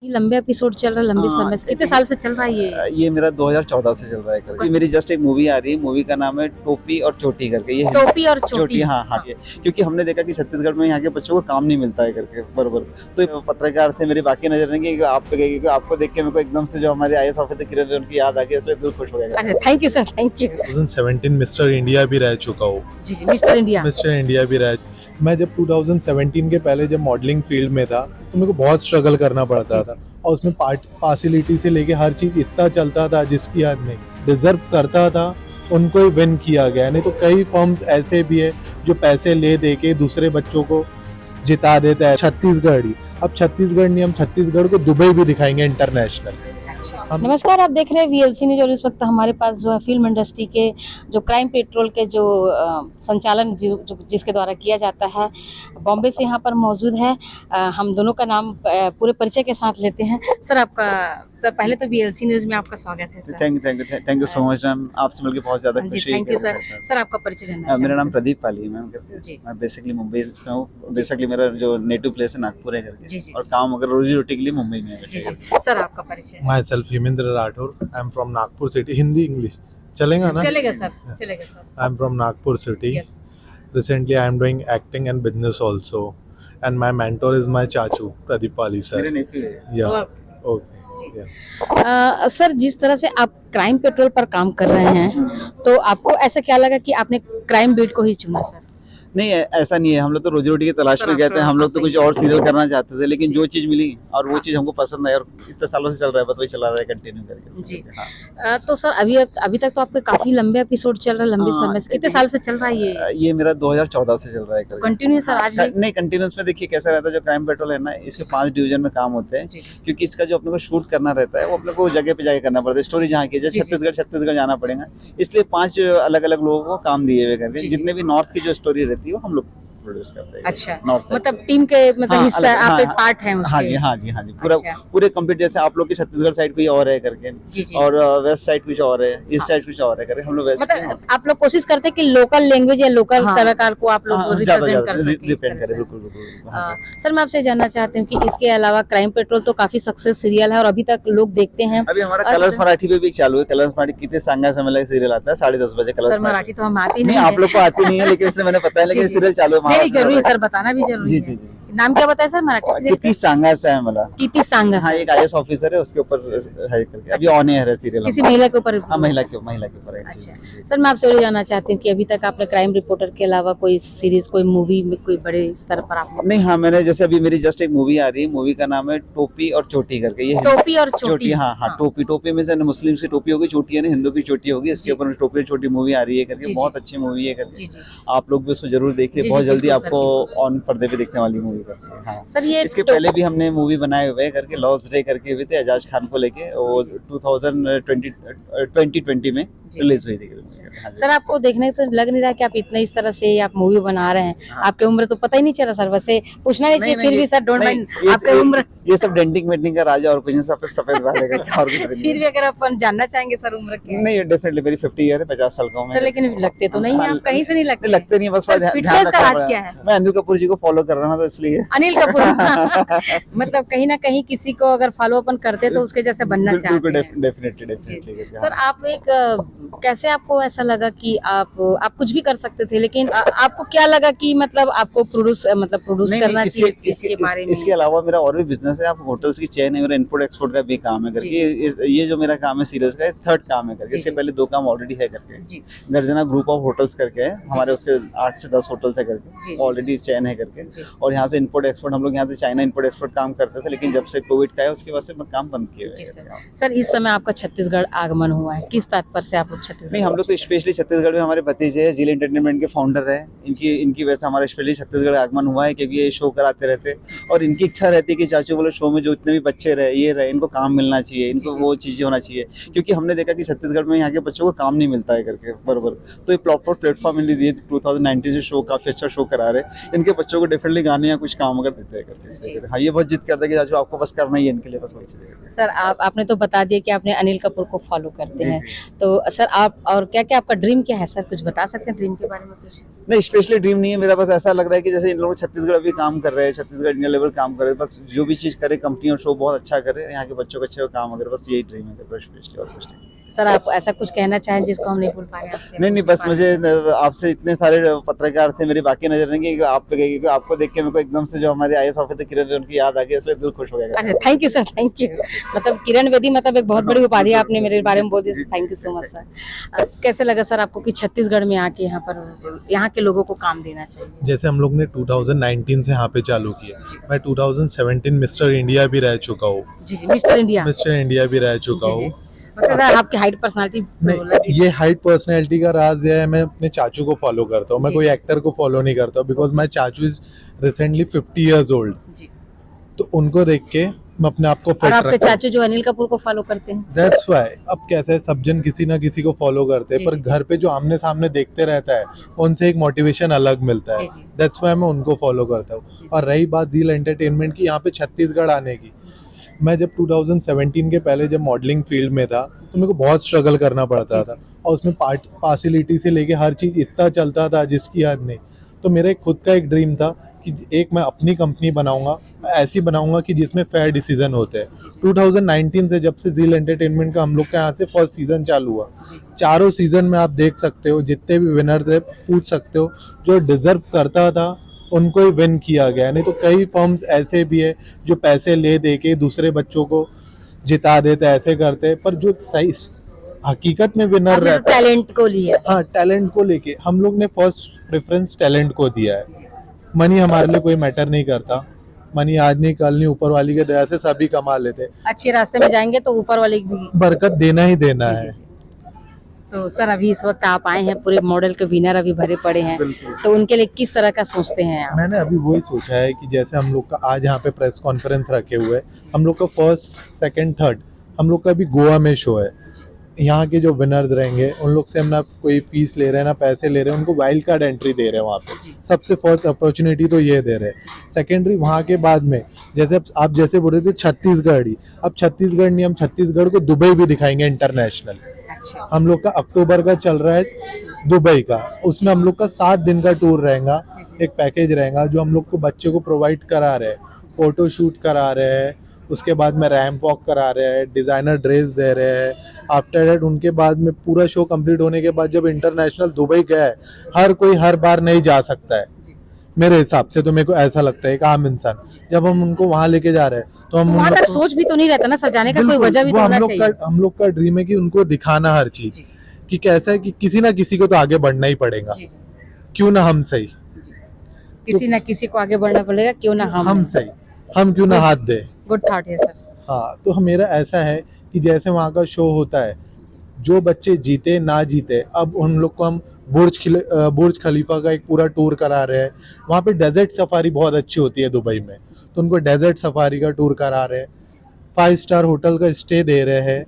लंबे एपिसोड चल रहा है, लंबे समय से, कितने साल से चल रहा है ये मेरा 2014 से चल रहा है करके। मेरी जस्ट एक मूवी आ रही है, मूवी का नाम है टोपी और चोटी करके। ये टोपी और चोटी? हाँ हाँ, क्योंकि हमने देखा कि छत्तीसगढ़ में यहाँ के बच्चों को काम नहीं मिलता है करके बरोबर। तो पत्रकार थे मेरी, बाकी नजर नहीं कि आप पे गई, आपको देख के मेरे को एकदम से जो हमारे IAS ऑफिसर किरण उनकी याद आ गई, इसलिए दिल खुश हो गया। Thank you sir, thank you. 2017 mister India भी रह चुका हूँ। जी जी, मिस्टर इंडिया भी रह। मैं जब 2017 के पहले जब मॉडलिंग फील्ड में था तो मेरे को बहुत स्ट्रगल करना पड़ता था, और उसमें पार्सिलिटी से लेके हर चीज इतना चलता था जिसकी याद नहीं, डिजर्व करता था उनको ही विन किया गया। नहीं तो कई फर्म्स ऐसे भी है जो पैसे ले दे के दूसरे बच्चों को जिता देता है। छत्तीसगढ़ ही, अब छत्तीसगढ़ नहीं, हम छत्तीसगढ़ को दुबई भी दिखाएंगे इंटरनेशनल। नमस्कार, आप देख रहे हैं VLC न्यूज और इस वक्त हमारे पास जो है फिल्म इंडस्ट्री के जो क्राइम पेट्रोल के जो संचालन जिसके द्वारा किया जाता है, बॉम्बे से यहाँ पर मौजूद है। हम दोनों का नाम पूरे परिचय के साथ लेते हैं। सर आपका, सर पहले तो VLC न्यूज में आपका स्वागत है sir. Thank you so much ma'am, आपसे मिलकर बहुत ज्यादा खुशी है। Thank you sir. सर आपका परिचय जानना मेरा नाम प्रदीप पाली है मैम करके। मैं बेसिकली मुंबई से हूँ, बेसिकली मेरा जो नेटिव प्लेस है नागपुर है करके, और काम अगर रोजी रोटी के लिए मुंबई में है। सर आपका परिचय? My self Hemendra Rathore, I am from Nagpur city. Hindi English चलेगा ना? चलेगा सर, चलेगा sir. I am from Nagpur city. Recently I am doing acting and business also, and my mentor is my चाचू प्रदीप पाली सर। मेरे नेफ्यू है। Yeah, okay. सर जिस तरह से आप क्राइम पेट्रोल पर काम कर रहे हैं, तो आपको ऐसा क्या लगा कि आपने क्राइम बीट को ही चुना सर? नहीं, ऐसा नहीं है। हम लोग तो रोजी रोटी की तलाश में गए थे, हम लोग तो कुछ और सीरियल करना चाहते थे, लेकिन जो चीज मिली और वो चीज हमको पसंद आई, और इतने सालों से चल रहा है, बस वही चला रहा है कंटिन्यू करके जी। तो सर अभी तक तो आपके काफी लंबे एपिसोड चल रहे हैं, लंबे समय से, कितने साल से चल रहा है ये मेरा 2014 से चल रहा है कंटिन्यू सर? आज नहीं, कंटिन्यूस में देखिए कैसा रहता है, जो क्राइम पेट्रोल है ना, इसके 5 डिवीजन में काम होते हैं, क्योंकि इसका जो अपने को शूट करना रहता है वो अपने को जगह पे जाके करना पड़ता है। स्टोरी जहाँ की है, छत्तीसगढ़ जाना पड़ेगा, इसलिए 5 अलग अलग लोगों को काम दिए हुए करके, जितने भी नॉर्थ की जो स्टोरी रहती है वो हम लोग प्रोड्यूस करते हैं। अच्छा, मतलब टीम के मतलब हिस्सा, आप एक पार्ट हैं उसके? हाँ जी, पूरे कंप्लीट। जैसे आप लोग की छत्तीसगढ़ साइड कोई और है करके, और वेस्ट साइड कुछ और है, ईस्ट साइड कुछ और है करके, हम लोग वेस्ट मतलब आप लोग कोशिश करते हैं कि लोकल लैंग्वेज या लोकल कलाकार को आप लोग रिप्रेजेंट कर सकें। बिल्कुल। सर मैं आपसे जानना चाहती हूँ कि इसके अलावा क्राइम पेट्रोल तो काफी सक्सेस सीरियल है और अभी तक लोग देखते हैं। अभी हमारा कलर्स मराठी पे भी चालू है। कलर्स मराठी कितने सांगा समय सीरियल आता है 10:30 बजे। कलर्स मराठी तो हम आती नहीं, आप लोग को आती नहीं है, लेकिन इसलिए मैंने पता है, लेकिन सीरियल चालू है। जरूरी सर, बताना भी जरूरी है। नाम क्या बताया सर मराठी? किती सांगास है मला। किती सांगास? हाँ, एक IAS ऑफिसर है, उसके ऊपर है करके अभी ऑन एयर है सीरियल। किसी महिला के ऊपर? हाँ, महिला के ऊपर है। अच्छा सर, मैं आपसे ये जानना चाहती हूँ कि अभी तक आपने क्राइम रिपोर्टर के अलावा कोई सीरीज, कोई मूवी में कोई बड़े स्तर पर आप? नहीं, हाँ, मैंने जैसे अभी मेरी जस्ट एक मूवी आ रही है, मूवी का नाम है टोपी और चोटी करके। ये टोपी और चोटी? हाँ, टोपी में से मुस्लिम की टोपी होगी, चोटी है ना हिंदू की चोटी होगी, इसके ऊपर टोपी और चोटी मूवी आ रही है करके। बहुत अच्छी मूवी है करके, आप लोग भी उसको जरूर देखिए, बहुत जल्दी आपको ऑन पर्दे पे देखने वाली मूवी करके। हाँ सर, ये इसके पहले भी हमने मूवी बनाए हुए करके, लॉस डे करके हुए थे एजाज खान को लेके, वो 2020 में रिलीज हुई थी। सर आपको देखने तो लग नहीं रहा कि आप इतना इस तरह से आप मूवी बना रहे हैं, आपकी उम्र तो पता ही नहीं चला सर, वैसे पूछना नहीं चाहिए, फिर भी सर डोंट माइंड, आपकी उम्र? ये सब डेंटिंग मेंटिंग का राजा और कुछ सफेद वाले का, और फिर भी अगर अपन जानना चाहेंगे सर उम्र की? नहीं, डेफिनेटली मेरी 50 ईयर है, 50 साल का हूं सर, लेकिन लगते तो नहीं है आप, कहीं से नहीं लगते नहीं, बस फिटनेस का राज क्या है? मैं अनिल कपूर जी को फॉलो कर रहा था, तो इसलिए। अनिल कपूर मतलब कहीं ना कहीं किसी को अगर फॉलो अपन करते तो उसके जैसे बनना चाहते हैं। डेफिनेटली। सर आप एक कैसे, आपको ऐसा लगा कि आप कुछ भी कर सकते थे, लेकिन आपको क्या लगा कि मतलब आपको प्रोड्यूस करना चाहिए इसके बारे में? इसके अलावा मेरा और भी बिजनेस है, आप होटल्स की चेन है, मेरा इम्पोर्ट एक्सपोर्ट का भी काम है करके। ये जो मेरा काम है सीरियल्स का, 3rd काम है करके। इससे पहले 2 काम ऑलरेडी है करके, गर्जना ग्रुप ऑफ होटल्स करके है हमारे, उसके 8 से 10 होटल्स है करके, ऑलरेडी चेन है करके। और यहाँ से इम्पोर्ट एक्सपोर्ट, हम लोग यहाँ से चाइना इम्पोर्ट एक्सपोर्ट काम करते थे, लेकिन जब से कोविड का है उसके बाद से काम बंद किए हुए हैं। सर इस समय आपका छत्तीसगढ़ आगमन हुआ है, किस तात्पर्य से आप लोग छत्तीसगढ़? नहीं, हम लोग तो स्पेशली छत्तीसगढ़ में, हमारे भतीजे हैं, जिले एंटरटेनमेंट के फाउंडर है, इनकी वजह से हमारा स्पेशली छत्तीसगढ़ आगमन हुआ है, क्योंकि ये शो कराते रहते और इनकी इच्छा रहती है कि चाचू बोले शो में जो इतने भी बच्चे रहे इनको काम मिलना चाहिए, इनको वो चीज़ें होना चाहिए, क्योंकि हमने देखा कि छत्तीसगढ़ में यहाँ के बच्चों को काम नहीं मिलता है करके बराबर। तो ये प्रॉपर प्लेटफॉर्म इन्हें दिए, 2019 से शो काफ़ी अच्छा शो करा रहे, इनके बच्चों को डेफिनेटली गाने या कुछ काम अगर देते हैं करके। हाँ, ये बहुत जिद करता है कि चाचू आपको बस करना ही है इनके लिए, बस वही चीज़ें। सर आपने तो बता दिया कि आपने अनिल कपूर को फॉलो करते हैं, तो सर आप और क्या क्या आपका ड्रीम क्या है सर, कुछ बता सकते हैं ड्रीम के बारे में कुछ? नहीं, स्पेशली ड्रीम नहीं है मेरा, बस ऐसा लग रहा है कि जैसे इन लोग छत्तीसगढ़ अभी काम कर रहे हैं, छत्तीसगढ़ इंडिया लेवल काम कर रहे हैं, बस जो भी चीज़ करे कंपनी और शो बहुत अच्छा करे, यहाँ के बच्चों को अच्छे काम अगर, बस यही ड्रीम है स्पेशली, और कुछ नहीं। सर आप ऐसा कुछ कहना चाहें जिसको हम नहीं बोल पाए आपसे? नहीं, बस मुझे आपसे इतने सारे पत्रकार थे, मेरी बाकी नजर नहीं कि आप पे गई, क्योंकि आपको देख के मेरे को एकदम से जो हमारे IAS ऑफिसर किरण उनकी याद आ गई, इसलिए दिल खुश हो गया। अरे thank you sir, thank you. मतलब किरण बेदी मतलब एक बहुत बड़ी उपाधि आपने मेरे बारे में बोल दी, thank you so much sir. कैसे लगा सर आपको कि छत्तीसगढ़ में आके यहाँ के लोगों को काम देना चाहिए? जैसे हम लोग ने 2019 से यहाँ पे चालू किया, मैं 2017 मिस्टर इंडिया भी रह चुका हूँ। जी जी, मिस्टर इंडिया भी रह चुका हूँ। सर आपकी हाइट पर्सनालिटी नहीं, ये हाइट पर्सनैलिटी का राज है, मैं अपने चाचू को फॉलो करता हूँ, मैं कोई एक्टर को फॉलो नहीं करता, बिकॉज माई चाचू इज रिसेंटली 50 years ओल्ड, तो उनको देख के मैं अपने आप को फिट रखता हूं। आपके चाचू जो अनिल कपूर को फॉलो करते हैं, दैट्स व्हाई। अब कैसे है, सब जन किसी ना किसी को फॉलो करते हैं, पर घर पे जो आमने सामने देखते रहता है उनसे एक मोटिवेशन अलग मिलता है, दैट्स व्हाई मैं उनको फॉलो करता हूँ। और रही बात जील एंटरटेनमेंट की, यहाँ पे छत्तीसगढ़ आने की, मैं जब 2017 के पहले जब मॉडलिंग फील्ड में था तो मेरे को बहुत स्ट्रगल करना पड़ता था, और उसमें पार्सिलिटी से लेके हर चीज़ इतना चलता था जिसकी याद नहीं। तो मेरा एक खुद का एक ड्रीम था कि एक मैं अपनी कंपनी बनाऊंगा, ऐसी बनाऊंगा कि जिसमें फेयर डिसीजन होते हैं। 2019 से जब से जील एंटरटेनमेंट का हम लोग का यहाँ से फर्स्ट सीज़न चालू हुआ, चारों सीज़न में आप देख सकते हो, जितने भी विनर्स है पूछ सकते हो, जो डिजर्व करता था उनको ही विन किया गया। नहीं तो कई फर्म्स ऐसे भी है जो पैसे ले दे के दूसरे बच्चों को जिता देते, ऐसे करते, पर जो सही हकीकत में विनर रहता है, टैलेंट को लिया। हाँ, टैलेंट को लेके हम लोग ने फर्स्ट प्रेफरेंस टैलेंट को दिया है। मनी हमारे लिए कोई मैटर नहीं करता, मनी आज नहीं कल नहीं, ऊपर वाली के दया से सभी कमा लेते। अच्छे रास्ते में जाएंगे तो ऊपर वाले की बरकत देना ही देना है। तो सर अभी इस वक्त आप आए हैं, पूरे मॉडल के विनर अभी भरे पड़े हैं, तो उनके लिए किस तरह का सोचते हैं आप? मैंने अभी वही सोचा है कि जैसे हम लोग का आज यहाँ पे प्रेस कॉन्फ्रेंस रखे हुए, हम लोग का फर्स्ट सेकंड थर्ड हम लोग का भी गोवा में शो है। यहाँ के जो विनर्स रहेंगे उन लोग से हम ना कोई फीस ले रहे हैं ना पैसे ले रहे हैं, उनको वाइल्ड कार्ड एंट्री दे रहे हैं वहाँ पे। सबसे फर्स्ट अपॉर्चुनिटी तो ये दे रहे हैं। सेकेंडरी वहाँ के बाद में जैसे आप जैसे बोल रहे थे छत्तीसगढ़ ही, अब छत्तीसगढ़ नहीं, हम छत्तीसगढ़ को दुबई भी दिखाएंगे इंटरनेशनल। हम लोग का अक्टूबर का चल रहा है दुबई का, उसमें हम लोग का 7 दिन का टूर रहेगा, एक पैकेज रहेगा जो हम लोग को बच्चे को प्रोवाइड करा रहे हैं, फोटो शूट करा रहे हैं, उसके बाद में रैंप वॉक करा रहे हैं, डिज़ाइनर ड्रेस दे रहे हैं। आफ्टर दैट उनके बाद में पूरा शो कंप्लीट होने के बाद जब इंटरनेशनल दुबई गया है, हर कोई हर बार नहीं जा सकता है मेरे हिसाब से, तो मेरे को ऐसा लगता है एक आम इंसान जब हम उनको वहाँ लेके जा रहे हैं तो हम हमारा सोच भी तो नहीं रहता ना सर, जाने का कोई वजह भी तो होना चाहिए। हम लोग का ड्रीम है कि उनको दिखाना हर चीज कि कैसा है कि किसी ना किसी को तो आगे बढ़ना ही पड़ेगा, क्यों ना हम सही, किसी ना किसी को आगे बढ़ना पड़ेगा, क्यों ना हम सही, हम क्यों ना हाथ दे। गुड थॉट है सर। हाँ, तो मेरा ऐसा है कि जैसे वहाँ का शो होता है, जो बच्चे जीते ना जीते, अब उन लोग को हम बुर्ज खलीफा का एक पूरा टूर करा रहे हैं। वहाँ पे डेजर्ट सफारी बहुत अच्छी होती है दुबई में, तो उनको डेजर्ट सफारी का टूर करा रहे हैं। 5 स्टार होटल का स्टे दे रहे हैं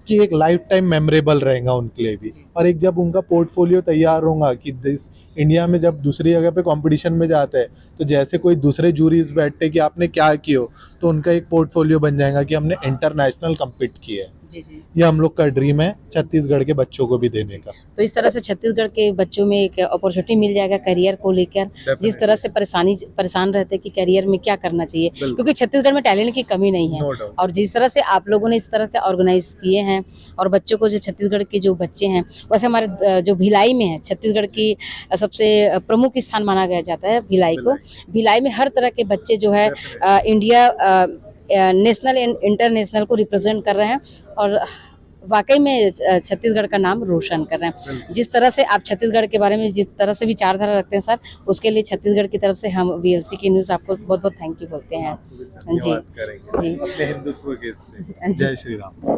कि एक लाइफ टाइम मेमोरेबल रहेगा उनके लिए भी। और एक जब उनका पोर्टफोलियो तैयार होगा कि इंडिया में जब दूसरी जगह पे कंपटीशन में जाते हैं तो जैसे कोई दूसरे जूरीज बैठते कि आपने क्या किया, तो उनका एक पोर्टफोलियो बन जाएगा कि हमने इंटरनेशनल कम्पीट किया है। ये हम लोग का ड्रीम है छत्तीसगढ़ के बच्चों को भी देने का। तो इस तरह से छत्तीसगढ़ के बच्चों में एक अपॉर्चुनिटी मिल जाएगा करियर को लेकर, जिस तरह से परेशान रहते हैं कि करियर में क्या करना चाहिए, क्योंकि छत्तीसगढ़ में टैलेंट की कमी नहीं है। और जिस तरह से आप लोगों ने इस तरह का ऑर्गेनाइज किए हैं और बच्चों को, जो छत्तीसगढ़ के जो बच्चे हैं, वैसे हमारे जो भिलाई में है, छत्तीसगढ़ की सबसे प्रमुख स्थान माना गया जाता है भिलाई को। भिलाई में हर तरह के बच्चे जो है इंडिया नेशनल एंड इंटरनेशनल को रिप्रेजेंट कर रहे हैं और वाकई में छत्तीसगढ़ का नाम रोशन कर रहे हैं। जिस तरह से आप छत्तीसगढ़ के बारे में जिस तरह से विचारधारा रखते हैं सर, उसके लिए छत्तीसगढ़ की तरफ से हम VLC की न्यूज़ आपको बहुत बहुत थैंक यू बोलते हैं। जी जी, अपने हिंदुत्व के जय श्री राम।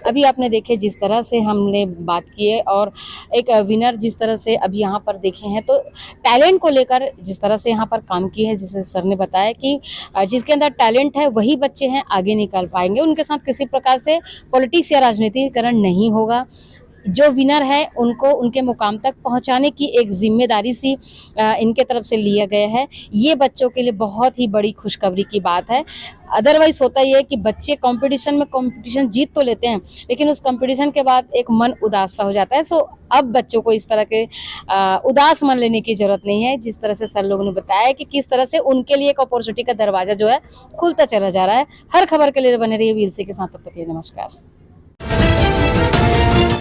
अभी आपने देखे जिस तरह से हमने बात की है और एक विनर जिस तरह से अभी यहाँ पर देखे हैं, तो टैलेंट को लेकर जिस तरह से यहाँ पर काम किए हैं, जिसे सर ने बताया कि जिसके अंदर टैलेंट है वही बच्चे हैं आगे निकल पाएंगे, उनके साथ किसी प्रकार से पॉलिटिक्स या राजनीतिकरण नहीं होगा। जो विनर है उनको उनके मुकाम तक पहुंचाने की एक जिम्मेदारी सी इनके तरफ से लिया गया है। ये बच्चों के लिए बहुत ही बड़ी खुशखबरी की बात है। अदरवाइज होता ये है कि बच्चे कंपटीशन जीत तो लेते हैं, लेकिन उस कंपटीशन के बाद एक मन उदास सा हो जाता है। सो अब बच्चों को इस तरह के उदास मन लेने की जरूरत नहीं है। जिस तरह से सर लोगों ने बताया कि किस तरह से उनके लिए एक अपॉर्चुनिटी का दरवाजा जो है खुलता चला जा रहा है। हर खबर के लिए बने रहिए वीएलसी के साथ। तब तक के लिए नमस्कार।